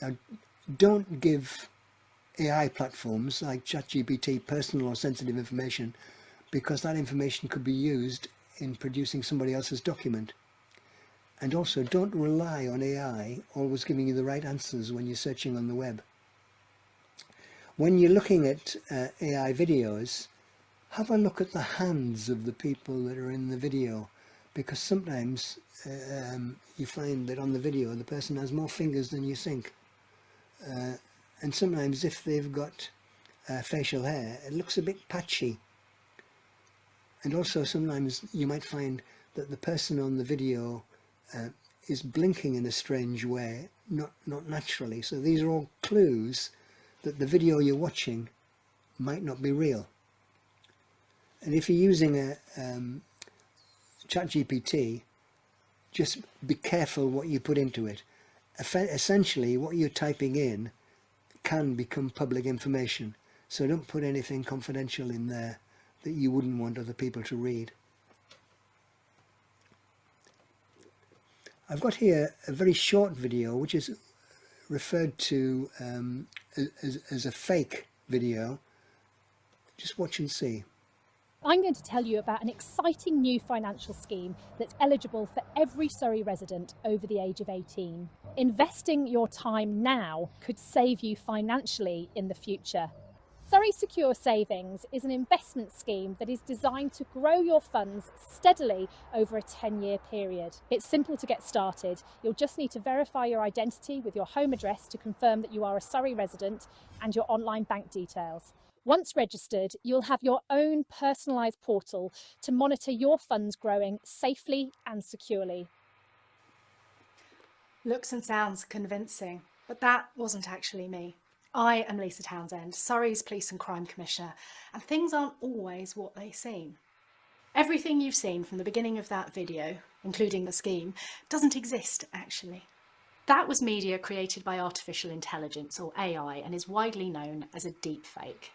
Now, don't give AI platforms like ChatGPT personal or sensitive information, because that information could be used in producing somebody else's document. And also, don't rely on AI always giving you the right answers when you're searching on the web. When you're looking at AI videos, have a look at the hands of the people that are in the video, because sometimes you find that on the video the person has more fingers than you think. And sometimes if they've got facial hair, it looks a bit patchy. And also sometimes you might find that the person on the video is blinking in a strange way, not naturally. So these are all clues that the video you're watching might not be real. And if you're using a ChatGPT, just be careful what you put into it. Essentially, what you're typing in can become public information, so don't put anything confidential in there that you wouldn't want other people to read. I've got here a very short video which is referred to as a fake video. Just watch and see. I'm going to tell you about an exciting new financial scheme that's eligible for every Surrey resident over the age of 18. Investing your time now could save you financially in the future. Surrey Secure Savings is an investment scheme that is designed to grow your funds steadily over a 10-year period. It's simple to get started. You'll just need to verify your identity with your home address to confirm that you are a Surrey resident and your online bank details. Once registered, you'll have your own personalised portal to monitor your funds growing safely and securely. Looks and sounds convincing, but that wasn't actually me. I am Lisa Townsend, Surrey's Police and Crime Commissioner, and things aren't always what they seem. Everything you've seen from the beginning of that video, including the scheme, doesn't exist actually. That was media created by artificial intelligence, or AI, and is widely known as a deepfake.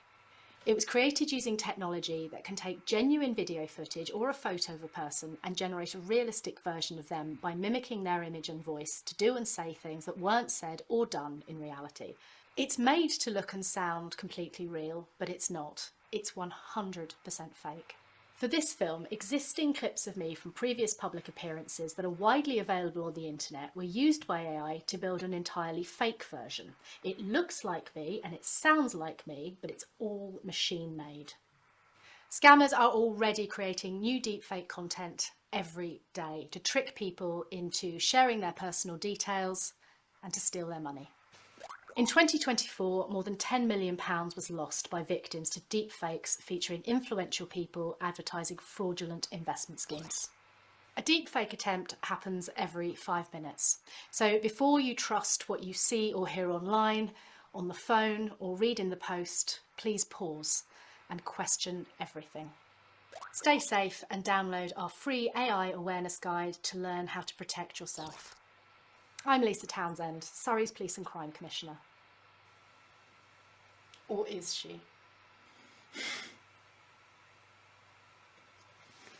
It was created using technology that can take genuine video footage or a photo of a person and generate a realistic version of them by mimicking their image and voice to do and say things that weren't said or done in reality. It's made to look and sound completely real, but it's not. It's 100% fake. For this film, existing clips of me from previous public appearances that are widely available on the internet were used by AI to build an entirely fake version. It looks like me and it sounds like me, but it's all machine made. Scammers are already creating new deepfake content every day to trick people into sharing their personal details and to steal their money. In 2024, more than £10 million was lost by victims to deepfakes featuring influential people advertising fraudulent investment schemes. A deepfake attempt happens every 5 minutes. So before you trust what you see or hear online, on the phone, or read in the post, please pause and question everything. Stay safe and download our free AI awareness guide to learn how to protect yourself. I'm Lisa Townsend, Surrey's Police and Crime Commissioner. Or is she?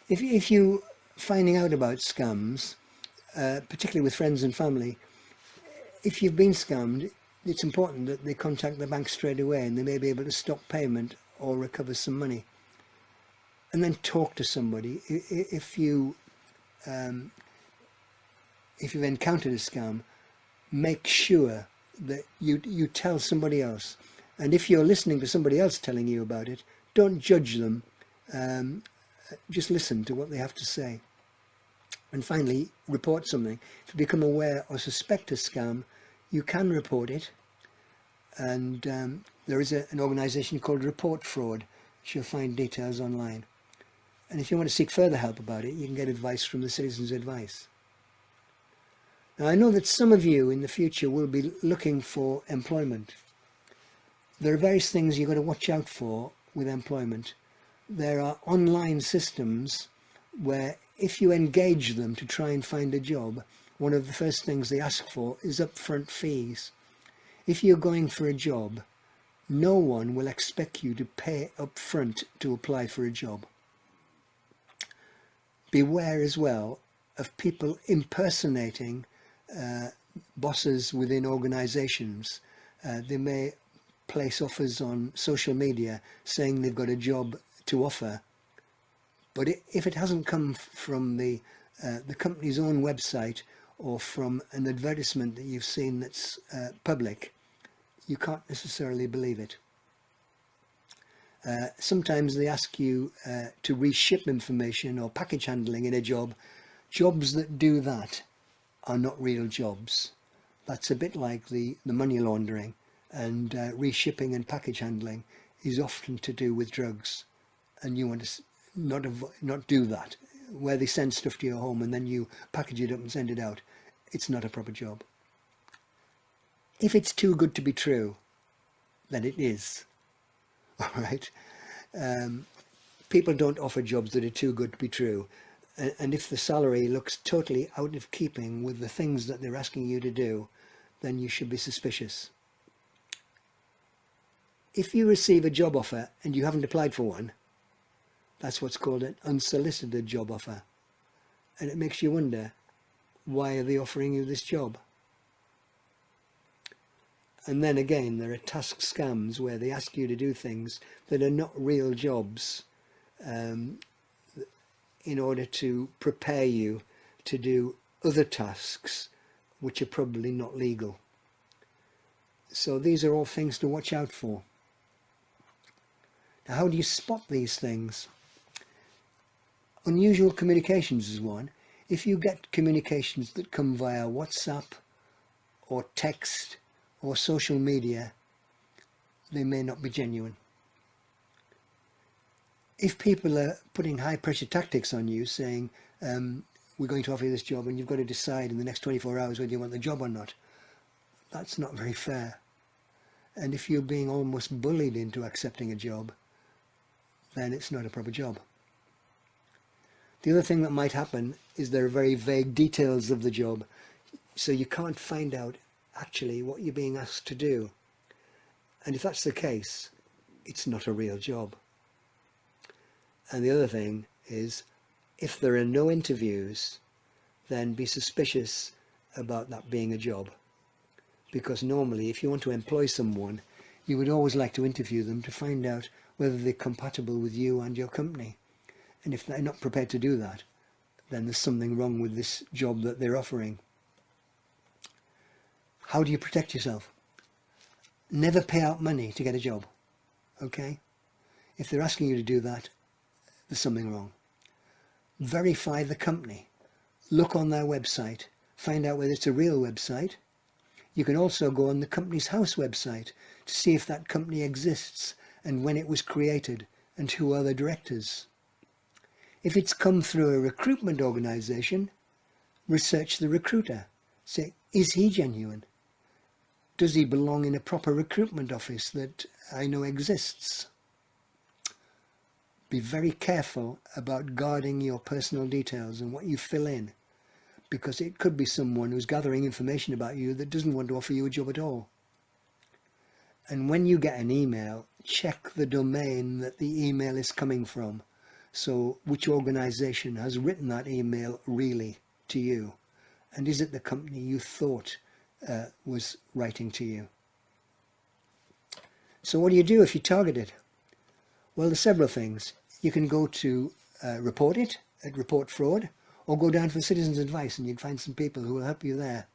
If you finding out about scams, particularly with friends and family, if you've been scammed, it's important that they contact the bank straight away, and they may be able to stop payment or recover some money. And then talk to somebody. If you've encountered a scam, make sure that you tell somebody else. And if you're listening to somebody else telling you about it, don't judge them. Just listen to what they have to say. And finally, report something. If you become aware or suspect a scam, you can report it. And there is an organisation called Report Fraud, which you'll find details online. And if you want to seek further help about it, you can get advice from the Citizens Advice. Now, I know that some of you in the future will be looking for employment. There are various things you've got to watch out for with employment. There are online systems where if you engage them to try and find a job, one of the first things they ask for is upfront fees. If you're going for a job, no one will expect you to pay upfront to apply for a job. Beware as well of people impersonating bosses within organisations. They may place offers on social media saying they've got a job to offer, but if it hasn't come from the company's own website or from an advertisement that you've seen that's public, you can't necessarily believe it. Sometimes they ask you to reship information or package handling in a job. Jobs that do that are not real jobs. That's a bit like the money laundering, and reshipping and package handling is often to do with drugs, and you want to not do that. Where they send stuff to your home and then you package it up and send it out, it's not a proper job. If it's too good to be true, then it is. All right. People don't offer jobs that are too good to be true. And if the salary looks totally out of keeping with the things that they're asking you to do, then you should be suspicious. If you receive a job offer and you haven't applied for one, that's what's called an unsolicited job offer. And it makes you wonder, why are they offering you this job? And then again, there are task scams where they ask you to do things that are not real jobs in order to prepare you to do other tasks which are probably not legal. So these are all things to watch out for. Now, how do you spot these things? Unusual communications is one. If you get communications that come via WhatsApp or text or social media, they may not be genuine. If people are putting high pressure tactics on you, saying, we're going to offer you this job and you've got to decide in the next 24 hours whether you want the job or not, that's not very fair. And if you're being almost bullied into accepting a job, then it's not a proper job. The other thing that might happen is there are very vague details of the job, so you can't find out actually what you're being asked to do. And if that's the case, it's not a real job. And the other thing is, if there are no interviews, then be suspicious about that being a job. Because normally, if you want to employ someone, you would always like to interview them to find out whether they're compatible with you and your company. And if they're not prepared to do that, then there's something wrong with this job that they're offering. How do you protect yourself? Never pay out money to get a job, okay? If they're asking you to do that, there's something wrong. Verify the company. Look on their website. Find out whether it's a real website. You can also go on the company's house website to see if that company exists and when it was created and who are the directors. If it's come through a recruitment organisation, research the recruiter. Say, is he genuine? Does he belong in a proper recruitment office that I know exists? be very careful about guarding your personal details and what you fill in, because it could be someone who's gathering information about you that doesn't want to offer you a job at all. And when you get an email, check the domain that the email is coming from. So which organisation has written that email really to you? And is it the company you thought was writing to you? So what do you do if you target it? Well, there's several things. You can go to report it at Report Fraud, or go down for Citizens Advice and you'd find some people who will help you there.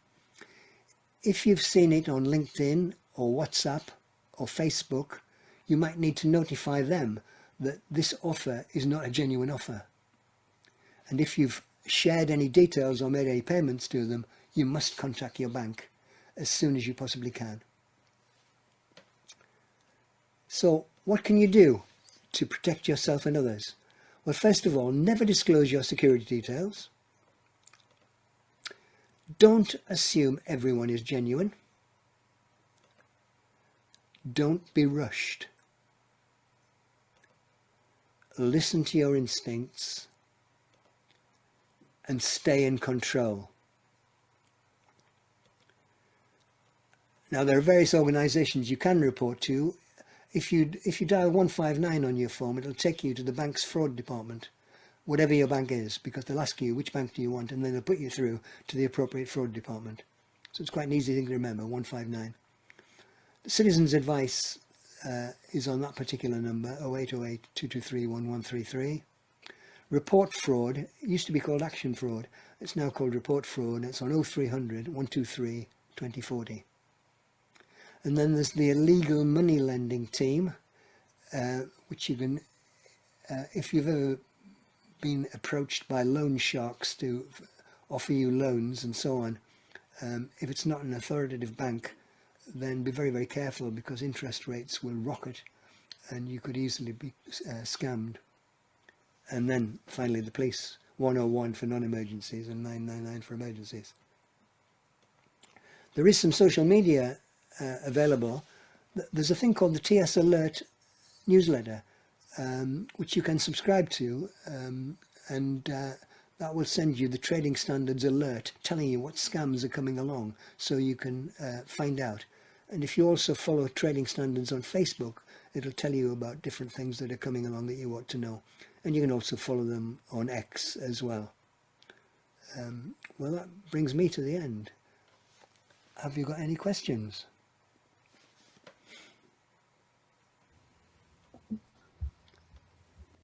If you've seen it on LinkedIn or WhatsApp or Facebook, you might need to notify them that this offer is not a genuine offer. And if you've shared any details or made any payments to them, you must contact your bank as soon as you possibly can. So what can you do to protect yourself and others? Well, first of all, never disclose your security details. Don't assume everyone is genuine. Don't be rushed. Listen to your instincts and stay in control. Now, there are various organisations you can report to. If you dial 159 on your phone, it'll take you to the bank's fraud department, whatever your bank is, because they'll ask you which bank do you want, and then they'll put you through to the appropriate fraud department. So it's quite an easy thing to remember, 159. The Citizens Advice is on that particular number, 0808 223 1133. Report Fraud, it used to be called Action Fraud. It's now called Report Fraud. It's on 0300 123 2040. And then there's the illegal money lending team, which you can, if you've ever been approached by loan sharks to offer you loans and so on, if it's not an authoritative bank, then be very, very careful, because interest rates will rocket and you could easily be scammed. And then finally the police, 101 for non-emergencies and 999 for emergencies. There is some social media available. There's a thing called the TS Alert newsletter, which you can subscribe to, and that will send you the trading standards alert telling you what scams are coming along, so you can find out. And if you also follow trading standards on Facebook, it'll tell you about different things that are coming along that you ought to know. And you can also follow them on X as well. Well, that brings me to the end. Have you got any questions?